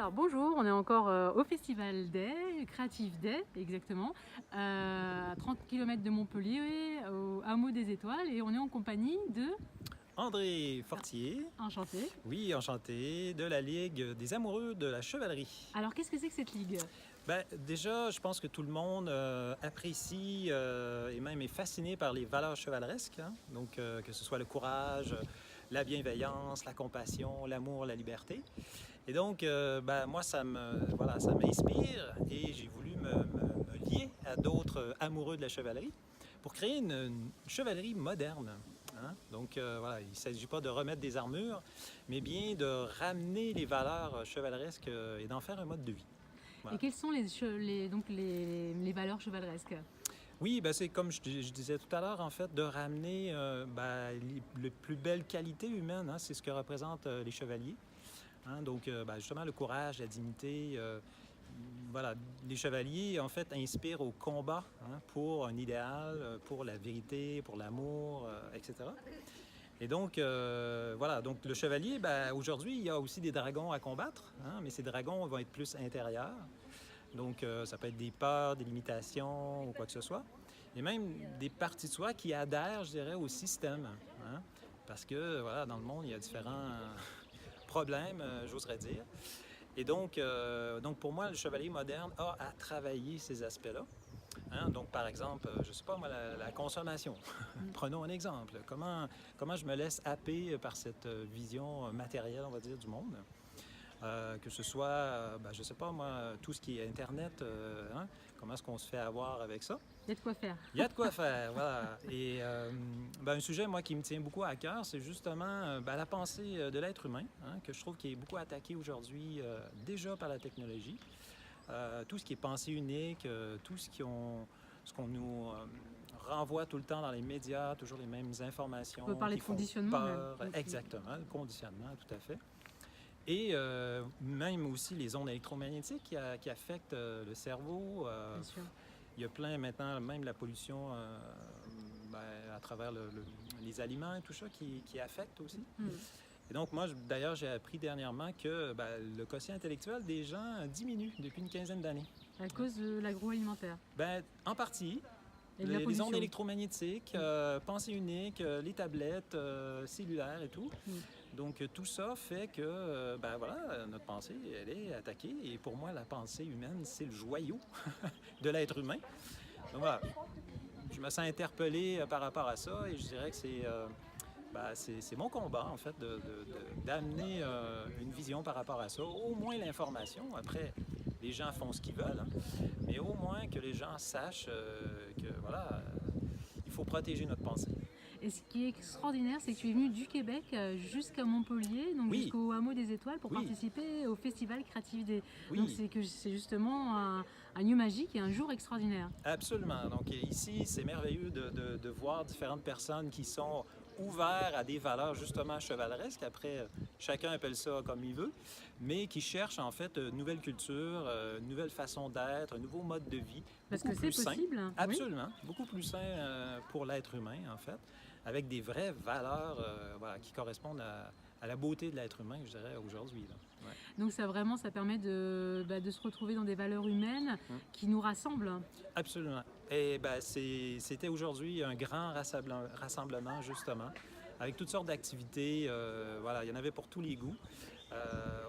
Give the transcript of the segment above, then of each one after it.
Alors bonjour, on est encore au Festival Day, Creative Day exactement, à 30 km de Montpellier, au hameau des Étoiles, et on est en compagnie de... André Fortier, Enchanté. oui, enchanté, de la Ligue des amoureux de la chevalerie. Alors qu'est-ce que c'est que cette ligue? Déjà, je pense que tout le monde apprécie et même est fasciné par les valeurs chevaleresques, hein. Donc, que ce soit le courage, la bienveillance, la compassion, l'amour, la liberté. Et donc, moi, voilà, ça m'inspire et j'ai voulu me lier à d'autres amoureux de la chevalerie pour créer une chevalerie moderne, hein. Donc, voilà, il ne s'agit pas de remettre des armures, mais bien de ramener les valeurs chevaleresques et d'en faire un mode de vie. Voilà. Et quelles sont les valeurs chevaleresques? Oui, c'est comme je disais tout à l'heure, en fait, de ramener les plus belles qualités humaines, hein, c'est ce que représentent les chevaliers. Hein, donc, justement, le courage, la dignité, voilà, les chevaliers, en fait, inspirent au combat, hein, pour un idéal, pour la vérité, pour l'amour, etc. Et donc, voilà, donc le chevalier, aujourd'hui, il y a aussi des dragons à combattre, hein, mais ces dragons vont être plus intérieurs. Donc, ça peut être des peurs, des limitations ou quoi que ce soit. Et même des parties de soi qui adhèrent, je dirais, au système, hein, parce que, voilà, dans le monde, il y a différents problèmes, j'oserais dire. Et donc, pour moi, le chevalier moderne a à travailler ces aspects-là. Hein? Donc, par exemple, je ne sais pas, moi, la consommation. Prenons un exemple. Comment je me laisse happer par cette vision matérielle, on va dire, du monde? Que ce soit, je ne sais pas, moi, tout ce qui est Internet, hein? Comment est-ce qu'on se fait avoir avec ça? Il y a de quoi faire. Il y a de quoi faire, voilà. Et un sujet, moi, qui me tient beaucoup à cœur, c'est justement la pensée de l'être humain, hein, que je trouve qui est beaucoup attaquée aujourd'hui déjà par la technologie. Tout ce qui est pensée unique, tout ce qu'on nous renvoie tout le temps dans les médias, toujours les mêmes informations. On peut parler qui de font conditionnement peur. même. Exactement, le conditionnement, tout à fait. Et même aussi les ondes électromagnétiques qui affectent le cerveau. Bien sûr. Il y a plein maintenant, même la pollution à travers les aliments et tout ça qui affecte aussi. Et donc, moi, d'ailleurs, j'ai appris dernièrement que le quotient intellectuel des gens diminue depuis une quinzaine d'années. À cause de l'agroalimentaire. En partie. Et de la Les ondes pollution. électromagnétiques, pensée unique, les tablettes cellulaires et tout. Donc, tout ça fait que, voilà, notre pensée, elle est attaquée. Et pour moi, la pensée humaine, c'est le joyau de l'être humain. Donc, voilà, je me sens interpellé par rapport à ça et je dirais que c'est mon combat, en fait, d'amener une vision par rapport à ça. Au moins l'information. Après, les gens font ce qu'ils veulent, hein, mais au moins que les gens sachent que, voilà, il faut protéger notre pensée. Et ce qui est extraordinaire, c'est que tu es venu du Québec jusqu'à Montpellier, donc Oui. jusqu'au hameau des Étoiles, pour Oui. participer au Festival Creative Day. Oui. Donc c'est justement un lieu magique et un jour extraordinaire. Absolument. Donc ici, c'est merveilleux de voir différentes personnes qui sont ouverts à des valeurs justement chevaleresques. Après, chacun appelle ça comme il veut, mais qui cherchent en fait une nouvelle culture, une nouvelle façon d'être, un nouveau mode de vie. Parce que c'est possible. Absolument. Oui. Beaucoup plus sain pour l'être humain, en fait, avec des vraies valeurs qui correspondent à la beauté de l'être humain, je dirais, aujourd'hui. Ouais. Donc ça permet de se retrouver dans des valeurs humaines qui nous rassemblent. Absolument. Et c'était aujourd'hui un grand rassemblement, justement, avec toutes sortes d'activités. Voilà, il y en avait pour tous les goûts.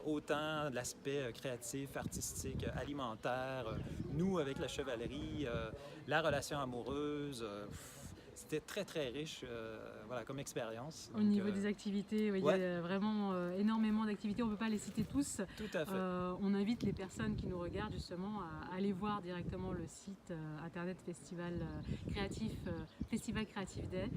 Autant de l'aspect créatif, artistique, alimentaire, nous avec la chevalerie, la relation amoureuse. C'était très, très riche voilà, comme expérience. Au niveau des activités, il y a vraiment énormément d'activités. On ne peut pas les citer tous. Tout à fait. On invite les personnes qui nous regardent justement à aller voir directement le site internet Festival Creative Day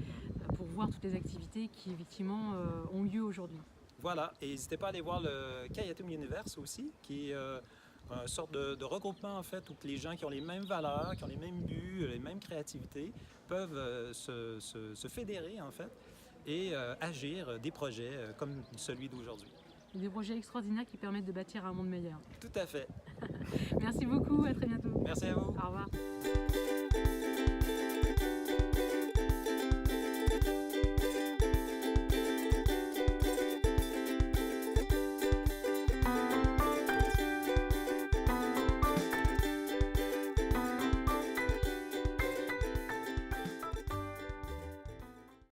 pour voir toutes les activités qui effectivement ont lieu aujourd'hui. Voilà, et n'hésitez pas à aller voir le Kayatum Universe aussi, qui est une sorte de regroupement en fait où les gens qui ont les mêmes valeurs, qui ont les mêmes buts, les mêmes créativités peuvent se fédérer en fait et agir des projets comme celui d'aujourd'hui. Des projets extraordinaires qui permettent de bâtir un monde meilleur. Tout à fait. Merci beaucoup, à très bientôt. Merci à vous. Au revoir.